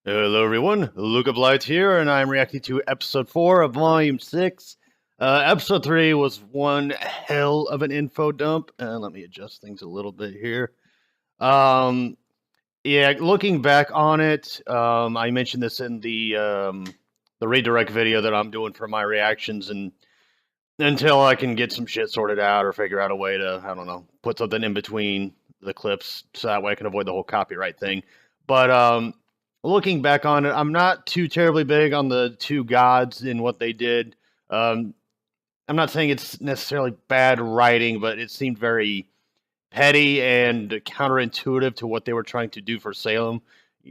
Hello everyone, Luke of Light here, and I'm reacting to episode 4 of volume 6. Episode 3 was one hell of an info dump. Let me adjust things a little bit here. Yeah, looking back on it, I mentioned this in the redirect video that I'm doing for my reactions, and until I can get some shit sorted out or figure out a way to, I don't know, put something in between the clips so that way I can avoid the whole copyright thing. But looking back on it, I'm not too terribly big on the two gods in what they did. I'm not saying it's necessarily bad writing, but it seemed very petty and counterintuitive to what they were trying to do for Salem.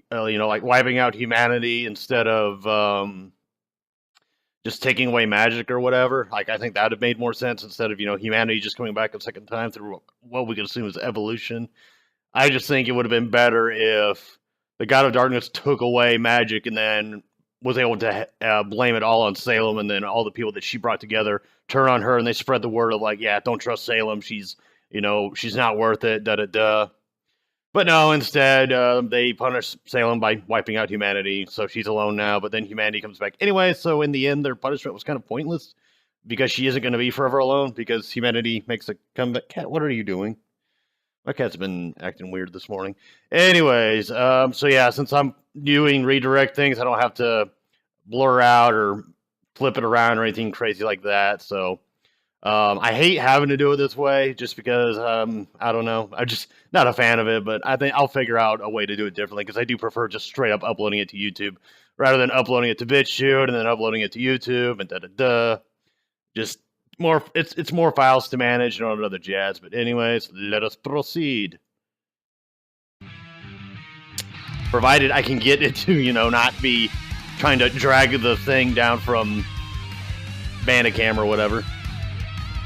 Like wiping out humanity instead of just taking away magic or whatever. Like, I think that would have made more sense instead of, humanity just coming back a second time through what we could assume is evolution. I just think it would have been better if the God of Darkness took away magic and then was able to blame it all on Salem, and then all the people that she brought together turn on her and they spread the word of like, yeah, don't trust Salem. She's not worth it, da-da-da. But no, instead, they punish Salem by wiping out humanity, so she's alone now, but then humanity comes back anyway, so in the end, their punishment was kind of pointless, because she isn't going to be forever alone, because humanity makes a comeback. Cat, what are you doing? My cat's been acting weird this morning. Anyways, so yeah, since I'm doing redirect things, I don't have to blur out or flip it around or anything crazy like that, so I hate having to do it this way just because, I don't know, I'm just not a fan of it, but I think I'll figure out a way to do it differently, because I do prefer just straight up uploading it to YouTube rather than uploading it to BitChute and then uploading it to YouTube and da-da-da. Just more, it's more files to manage and all that other jazz. But anyways, let us proceed. Provided I can get it to, not be trying to drag the thing down from Bandicam or whatever.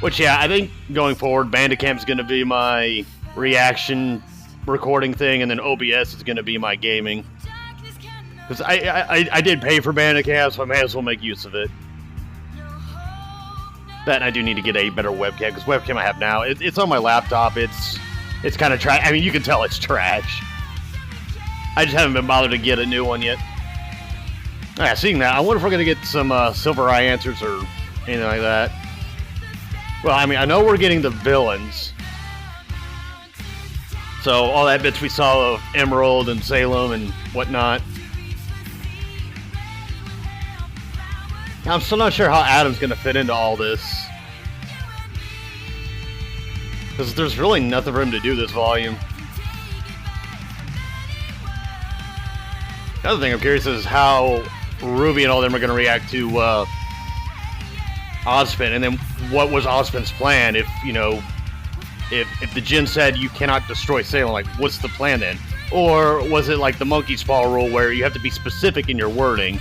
Which, yeah, I think going forward, Bandicam is going to be my reaction recording thing, and then OBS is going to be my gaming. Because I did pay for Bandicam, so I may as well make use of it. That, and I do need to get a better webcam, because webcam I have now, it's on my laptop. It's kind of trash. I mean, you can tell it's trash. I just haven't been bothered to get a new one yet. Yeah, seeing that, I wonder if we're going to get some Silver Eye answers or anything like that. Well, I mean, I know we're getting the villains. So, all that bits we saw of Emerald and Salem and whatnot. I'm still not sure how Adam's going to fit into all this. Because there's really nothing for him to do this volume. The other thing I'm curious is how Ruby and all them are going to react to Ozpin, and then what was Ozpin's plan if the Djinn said you cannot destroy Salem, like, what's the plan then? Or was it like the monkey's paw rule where you have to be specific in your wording?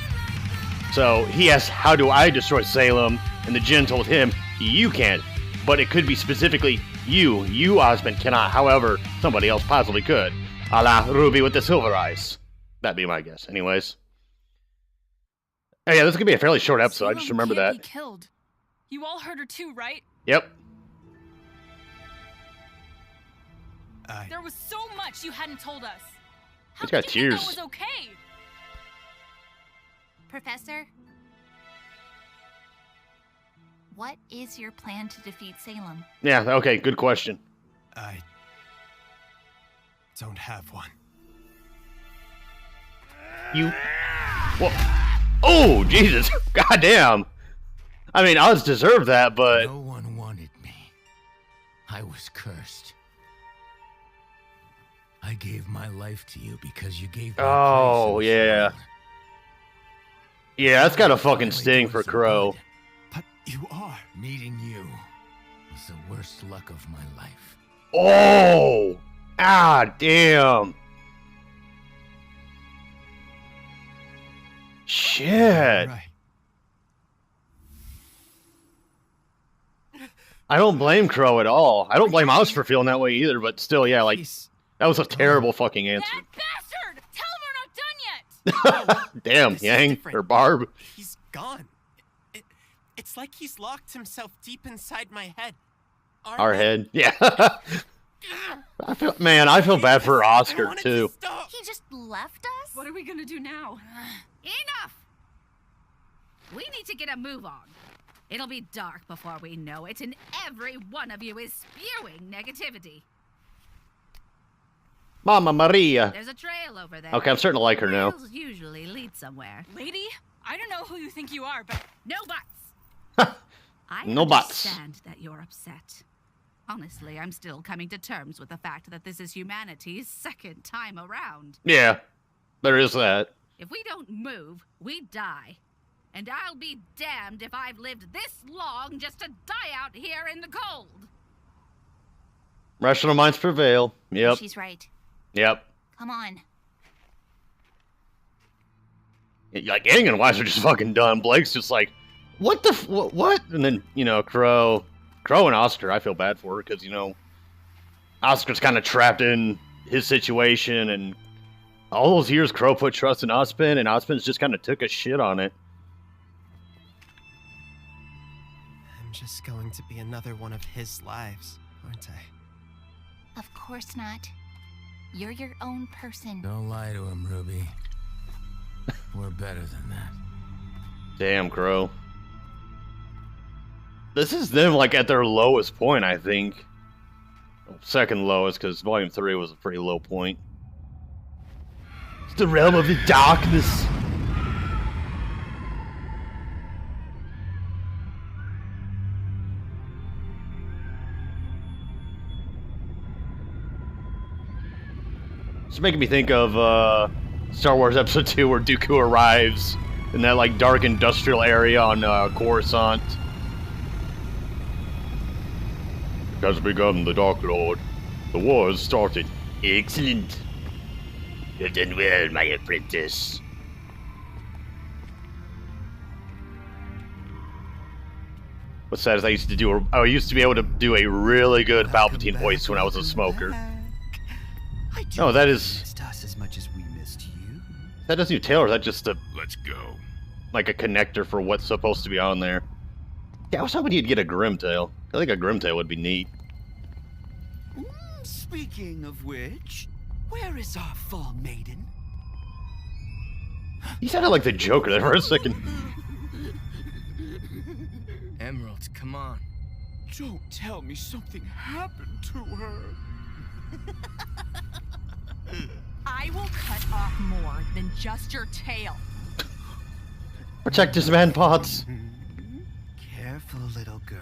So he asked, how do I destroy Salem? And the Djinn told him, you can't. But it could be specifically you Ozpin cannot, however, somebody else possibly could. A la Ruby with the silver eyes. That'd be my guess, anyways. Oh yeah, this is gonna be a fairly short episode, I just remember that. Be killed. You all heard her too, right? Yep. There was so much you hadn't told us. How He's got could you tears. think that was okay? Professor? What is your plan to defeat Salem? Yeah, okay, good question. I don't have one. You... Well... Oh, Jesus! Goddamn! I mean, Oz deserved that, but... No one wanted me. I was cursed. I gave my life to you because you gave me Oh, place in the yeah. throne. Yeah, that's gotta fucking sting for Crow. But you are. Meeting you was the worst luck of my life. Oh! Ah, damn! Shit! Right. I don't blame Crow at all. I don't blame Oz for feeling that way either, but still, yeah, like, that was a terrible fucking answer. That bastard! Tell him we're not done yet! Damn, This is Yang, different. or Barb. He's gone. It's like he's locked himself deep inside my head. Our head. Yeah. I feel bad for Oscar too. He just left us? What are we gonna do now? Enough! We need to get a move on. It'll be dark before we know it, and every one of you is spewing negativity. Mama Maria. There's a trail over there. Okay, I'm starting to like her now. Trails usually lead somewhere. Lady, I don't know who you think you are, but No buts. I No buts. understand that you're upset. Honestly, I'm still coming to terms with the fact that this is humanity's second time around. Yeah, there is that. If we don't move, we die. And I'll be damned if I've lived this long just to die out here in the cold. Rational minds prevail. Yep. She's right. Yep. Come on. Like, Aang and Wise are just fucking done. Blake's just like, what the what? And then, you know, Crow and Oscar, I feel bad for her because, you know, Oscar's kind of trapped in his situation, and all those years Crow put trust in Ozpin, and Ozpin's just kind of took a shit on it. I'm just going to be another one of his lives, aren't I? Of course not. You're your own person. Don't lie to him, Ruby. We're better than that. Damn, Crow. This is them, like, at their lowest point, I think. Second lowest, because Volume 3 was a pretty low point. It's the realm of the darkness. It's making me think of Star Wars Episode 2, where Dooku arrives in that, like, dark industrial area on Coruscant. It has begun, the Dark Lord. The war has started. Excellent. You've done well, my apprentice. What's sad is I used to be able to do a really good Palpatine voice when I was a smoker. No, that is... Missed us as much as we missed you. That doesn't even tell her, that's just a... Let's go. Like a connector for what's supposed to be on there. Yeah, I was hoping you'd get a Grimtail. I think a Grimtail would be neat. Speaking of which, where is our fall maiden? He sounded like the Joker there for a second. Emerald, come on. Don't tell me something happened to her. I will cut off more than just your tail. Protect this man, Potts. Careful, little girl.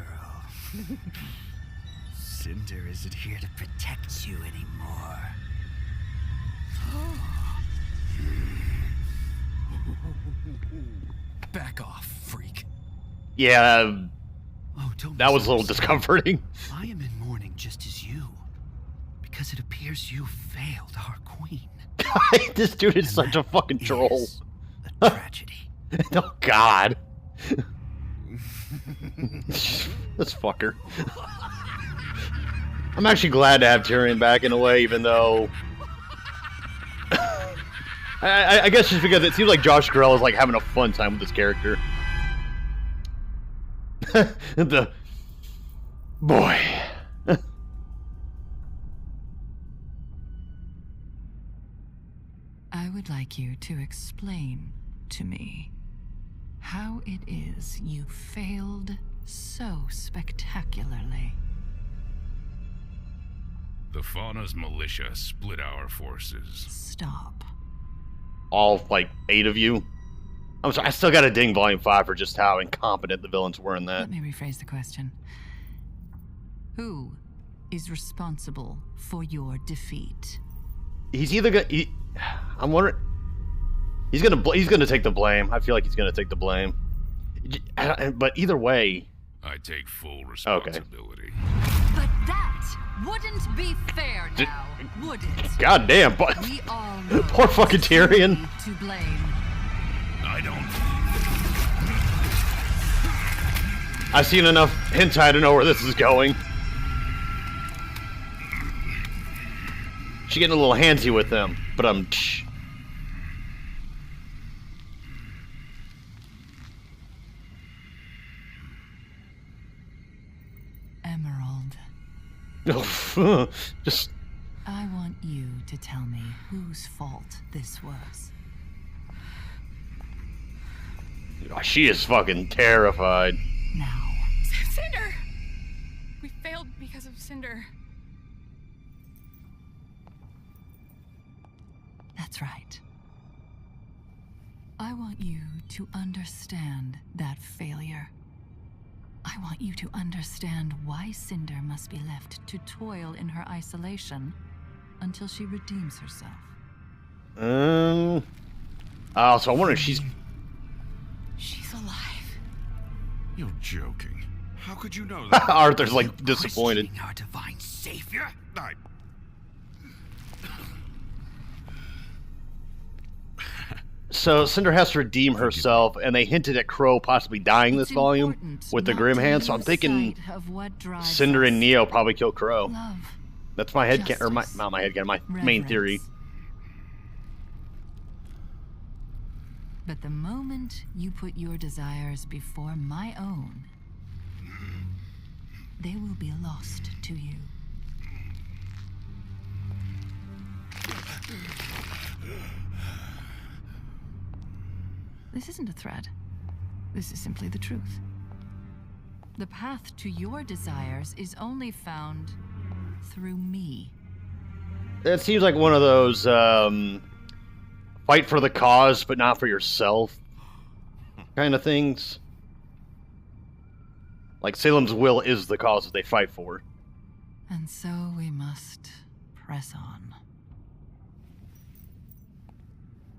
Cinder isn't here to protect you anymore. Back off, freak. Yeah, Oh, don't that was a little misunderstand. discomforting. I am in mourning just as you. Because it appears you failed our queen. This dude is And such a that fucking troll. is a tragedy. Oh, God. This fucker. I'm actually glad to have Tyrion back in a way, even though... I guess just because it seems like Josh Grell is like having a fun time with this character. The... Boy. I would like you to explain to me how it is you failed so spectacularly. The Fauna's militia split our forces. Stop. All, like, 8 of you. I'm sorry, I still gotta ding Volume 5 for just how incompetent the villains were in that. Let me rephrase the question. Who is responsible for your defeat? He's either gonna... I'm wondering... He's gonna take the blame. I feel like he's gonna take the blame. But either way... I take full responsibility. But that wouldn't be fair now, would it? God damn, but... We all know Poor fucking Tyrion. to blame. I don't... I've seen enough hentai to know where this is going. She's getting a little handsy with them, but I'm... Emerald, Just. I want you to tell me whose fault this was. She is fucking terrified. Now. Cinder! We failed because of Cinder. That's right. I want you to understand that failure. I want you to understand why Cinder must be left to toil in her isolation until she redeems herself. Oh, so I wonder if she's alive. You're joking. How could you know that? Arthur's like disappointed. Our divine savior? So Cinder has to redeem herself, and they hinted at Crow possibly dying this volume with the Grim Hand. So I'm thinking Cinder and Neo probably kill Crow. That's my head or not my head my main theory. But the moment you put your desires before my own, they will be lost to you. This isn't a threat. This is simply the truth. The path to your desires is only found through me. It seems like one of those fight for the cause but not for yourself kind of things. Like Salem's will is the cause that they fight for. And so we must press on.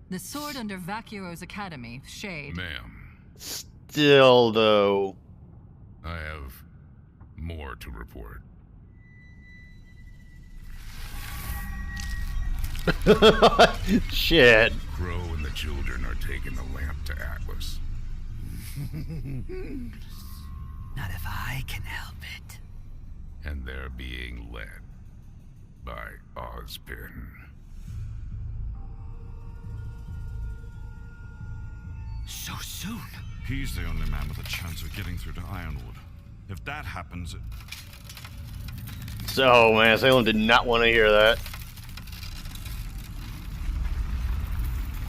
The sword under Vacuo's academy, Shade. Ma'am. Still, though. I have more to report. Shit. Crow and the children are taking the lamp to Atlas. Not if I can help it. And they're being led by Ozpin. So soon? He's the only man with a chance of getting through to Ironwood. If that happens... So, man, Salem did not want to hear that.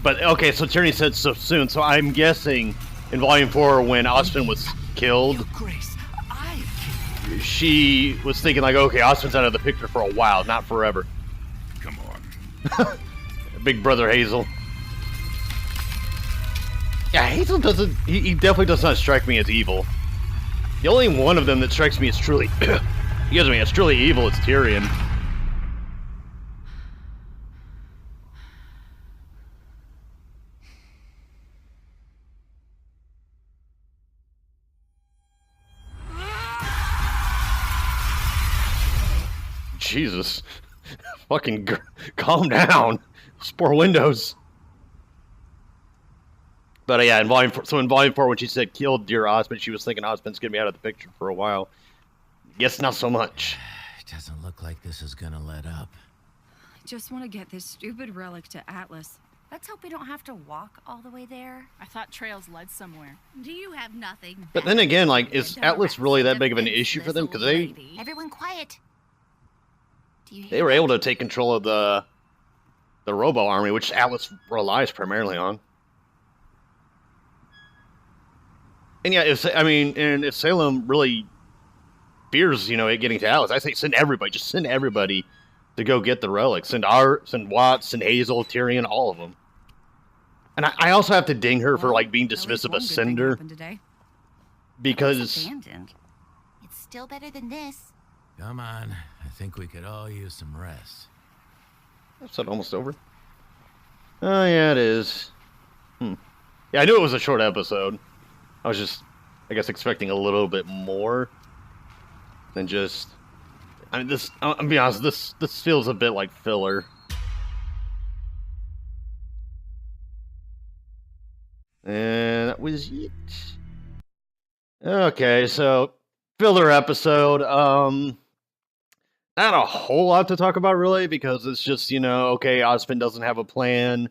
But, okay, so Tierney said so soon, so I'm guessing in Volume 4 when Ozpin was killed, Grace, she was thinking like, okay, Ozpin's out of the picture for a while, not forever. Come on. Big brother Hazel. Yeah, Hazel doesn't... He definitely does not strike me as evil. The only one of them that strikes me as truly... excuse me, as truly evil is Tyrion. Jesus. Fucking calm down. Spore windows. But yeah, in Volume 4, so in Volume 4 when she said killed dear Ozpin, she was thinking Ozpin's gonna be out of the picture for a while. Guess not so much. It doesn't look like this is gonna let up. I just want to get this stupid relic to Atlas. Let's hope we don't have to walk all the way there. I thought trails led somewhere. Do you have nothing? But then again, like, is Atlas really that big of an issue for them? Because Everyone quiet. they were able to take control of the Robo army, which Atlas relies primarily on. And yeah, if Salem really fears, it getting to Atlas, I say send everybody. Just send everybody to go get the relic. Send Watts, send Hazel, Tyrion, all of them. And I also have to ding her for like being dismissive of Cinder. Because it's still better than this. Come on, I think we could all use some rest. Episode almost over. Oh yeah, it is. Yeah, I knew it was a short episode. I was just, I guess, expecting a little bit more than just. I mean, this. I'll be honest. This feels a bit like filler. And that was it. Okay, so filler episode. Not a whole lot to talk about really, because it's just okay, Ozpin doesn't have a plan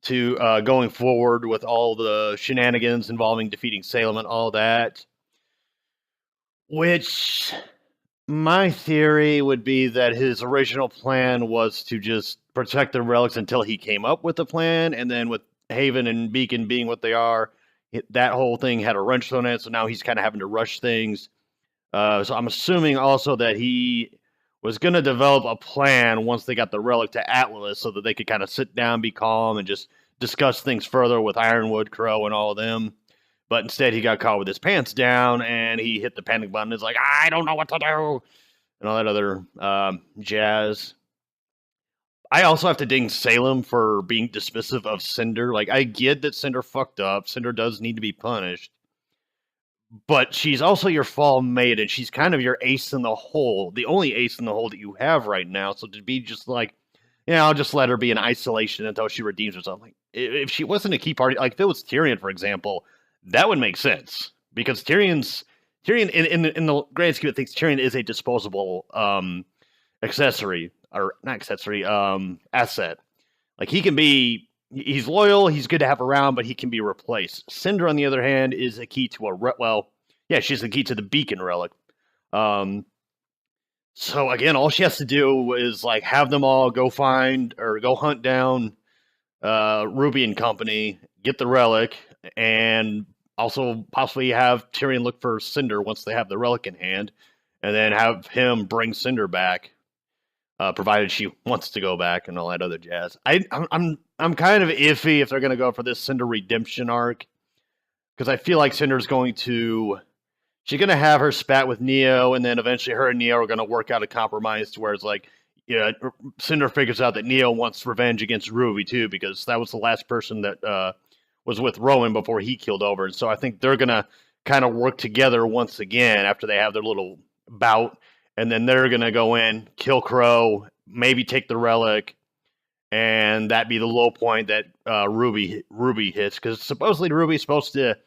to going forward with all the shenanigans involving defeating Salem and all that. Which My theory would be that his original plan was to just protect the relics until he came up with a plan, and then with Haven and Beacon being what they are, that whole thing had a wrench thrown in it, so now he's kind of having to rush things. So I'm assuming also that he was going to develop a plan once they got the relic to Atlas so that they could kind of sit down, be calm, and just discuss things further with Ironwood, Crow, and all of them. But instead, he got caught with his pants down, and he hit the panic button. It's like, I don't know what to do, and all that other jazz. I also have to ding Salem for being dismissive of Cinder. Like, I get that Cinder fucked up. Cinder does need to be punished. But she's also your fall maiden. She's kind of your ace in the hole. The only ace in the hole that you have right now. So to be just like, yeah, I'll just let her be in isolation until she redeems herself. Like, if she wasn't a key party, like if it was Tyrion, for example, that would make sense. Because Tyrion in the grand scheme of things, Tyrion is a disposable accessory. Or not accessory, asset. Like, he's loyal, he's good to have around, but he can be replaced. Cinder, on the other hand, is a key to she's the key to the Beacon relic. So again, all she has to do is, like, have them all go hunt down Ruby and company, get the relic, and also possibly have Tyrion look for Cinder once they have the relic in hand, and then have him bring Cinder back. Provided she wants to go back and all that other jazz. I'm kind of iffy if they're going to go for this Cinder redemption arc, because I feel like she's going to have her spat with Neo, and then eventually her and Neo are going to work out a compromise to where it's like, yeah, Cinder figures out that Neo wants revenge against Ruby too, because that was the last person that was with Rowan before he killed over, and so I think they're going to kind of work together once again after they have their little bout. And then they're going to go in, kill Crow, maybe take the relic, and that be the low point that Ruby hits. Because supposedly Ruby's supposed to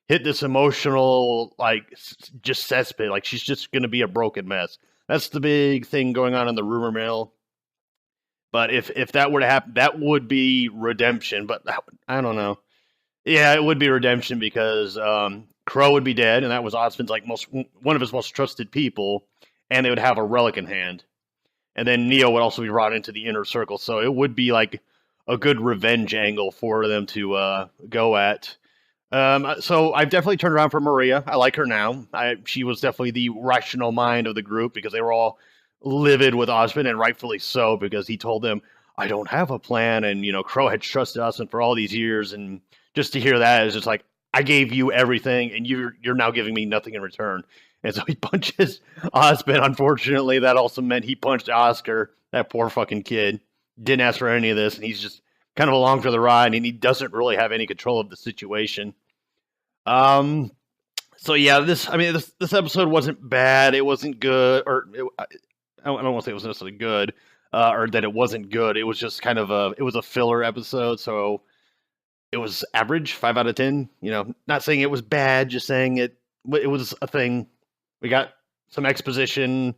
hit this emotional, like, just cesspit. Like, she's just going to be a broken mess. That's the big thing going on in the rumor mill. But if that were to happen, that would be redemption. But I don't know. Yeah, it would be redemption because Crow would be dead, and that was Osmond's, like, one of his most trusted people. And they would have a relic in hand. And then Neo would also be brought into the inner circle. So it would be like a good revenge angle for them to go at. So I've definitely turned around for Maria. I like her now. She was definitely the rational mind of the group because they were all livid with Osmond, and rightfully so, because he told them, I don't have a plan. And, Crow had trusted Osmond for all these years. And just to hear that is just like, I gave you everything, and you're now giving me nothing in return. And so he punches Osmond. Unfortunately, that also meant he punched Oscar, that poor fucking kid. Didn't ask for any of this, and he's just kind of along for the ride, and he doesn't really have any control of the situation. So yeah, this episode wasn't bad. It wasn't good, or I don't want to say it was necessarily good, or that it wasn't good. It was just kind of a filler episode, so it was average, 5 out of 10. Not saying it was bad, just saying it was a thing. We got some exposition,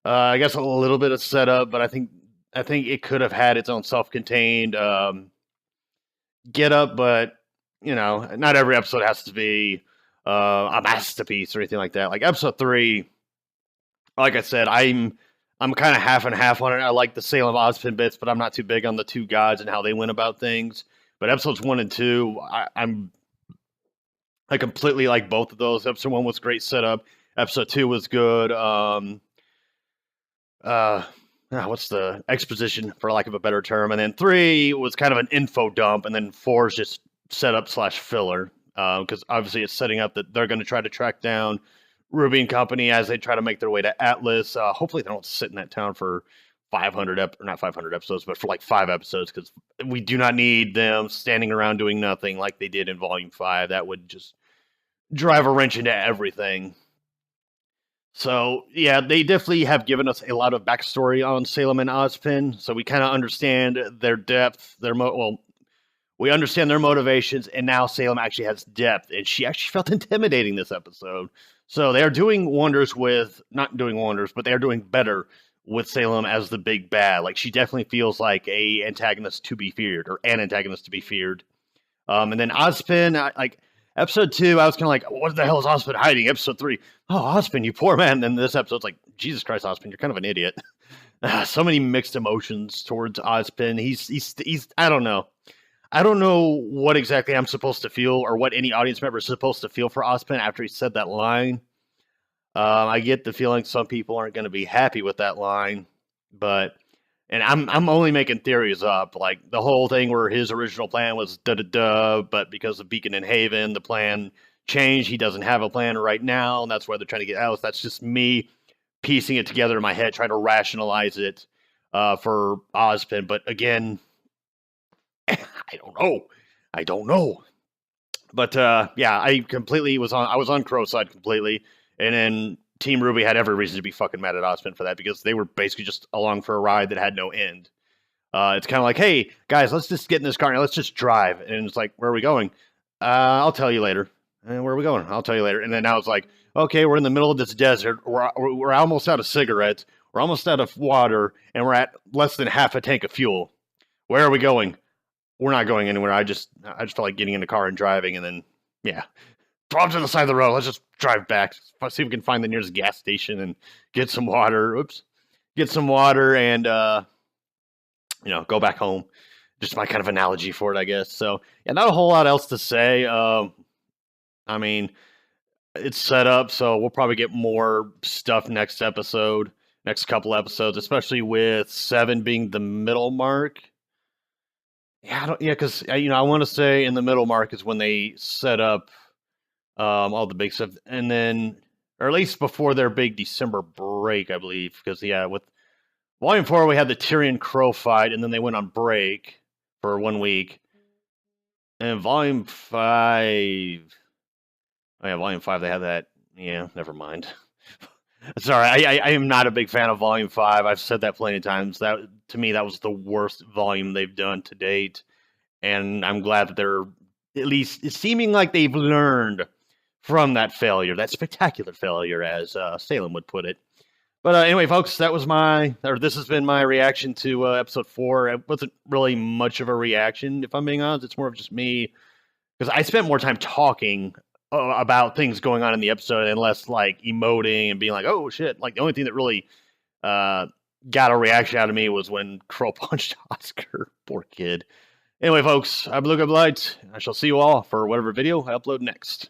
I guess a little bit of setup, but I think it could have had its own self-contained get up, but not every episode has to be a masterpiece or anything like that. Like episode 3, like I said, I'm kind of half and half on it. I like the Salem Ozpin bits, but I'm not too big on the two gods and how they went about things. But episodes 1 and 2, I completely like both of those. Episode 1 was great setup. Episode 2 was good. What's the exposition, for lack of a better term? And then 3 was kind of an info dump, and then 4 is just setup / filler. Because obviously it's setting up that they're going to try to track down Ruby and company as they try to make their way to Atlas. Hopefully they don't sit in that town for 500 episodes, but for like 5 episodes, because we do not need them standing around doing nothing like they did in Volume 5. That would just drive a wrench into everything. So, yeah, they definitely have given us a lot of backstory on Salem and Ozpin, so we kind of understand their depth, we understand their motivations, and now Salem actually has depth, and she actually felt intimidating this episode. So they are doing wonders not doing wonders, but they are doing better with Salem as the big bad. Like, she definitely feels like an antagonist to be feared. And then Ozpin, episode 2, I was kind of like, what the hell is Ozpin hiding? Episode 3, oh, Ozpin, you poor man. And then this episode's like, Jesus Christ, Ozpin, you're kind of an idiot. So many mixed emotions towards Ozpin. He's I don't know. I don't know what exactly I'm supposed to feel or what any audience member is supposed to feel for Ozpin after he said that line. I get the feeling some people aren't going to be happy with that line, but and I'm only making theories up. Like the whole thing where his original plan was da-da-da, but because of Beacon and Haven, the plan changed. He doesn't have a plan right now, and that's why they're trying to get out. That's just me piecing it together in my head, trying to rationalize it for Ozpin. But again, I don't know. But yeah, I was on Crow's side completely, and then Team RWBY had every reason to be fucking mad at Ozpin for that because they were basically just along for a ride that had no end. It's kind of like, hey guys, let's just get in this car and let's just drive. And it's like, where are we going? I'll tell you later. And where are we going? I'll tell you later. And then now it's like, okay, we're in the middle of this desert. We're almost out of cigarettes. We're almost out of water, and we're at less than half a tank of fuel. Where are we going? We're not going anywhere. I just felt like getting in the car and driving, and then yeah, drop to the side of the road. Let's just drive back. Let's see if we can find the nearest gas station and get some water. Get some water and go back home. Just my kind of analogy for it, I guess. So yeah, not a whole lot else to say. I mean, it's set up, so we'll probably get more stuff next couple episodes, especially with 7 being the middle mark. Yeah, because I want to say in the middle mark is when they set up all the big stuff, and then, or at least before their big December break, I believe. Because yeah, with Volume 4, we had the Tyrion Crow fight, and then they went on break for 1 week. And Volume 5. Oh yeah, Volume 5, they had that. Yeah, never mind. Sorry, I am not a big fan of Volume 5. I've said that plenty of times. That, to me, that was the worst volume they've done to date. And I'm glad that they're at least seeming like they've learned from that failure, that spectacular failure, as Salem would put it. But anyway, folks, this has been my reaction to episode 4. It wasn't really much of a reaction, if I'm being honest. It's more of just me, because I spent more time talking about things going on in the episode and less like emoting and being like, oh shit. Like the only thing that really got a reaction out of me was when Crow punched Oscar. Poor kid. Anyway, folks, I'm Blue Light. I shall see you all for whatever video I upload next.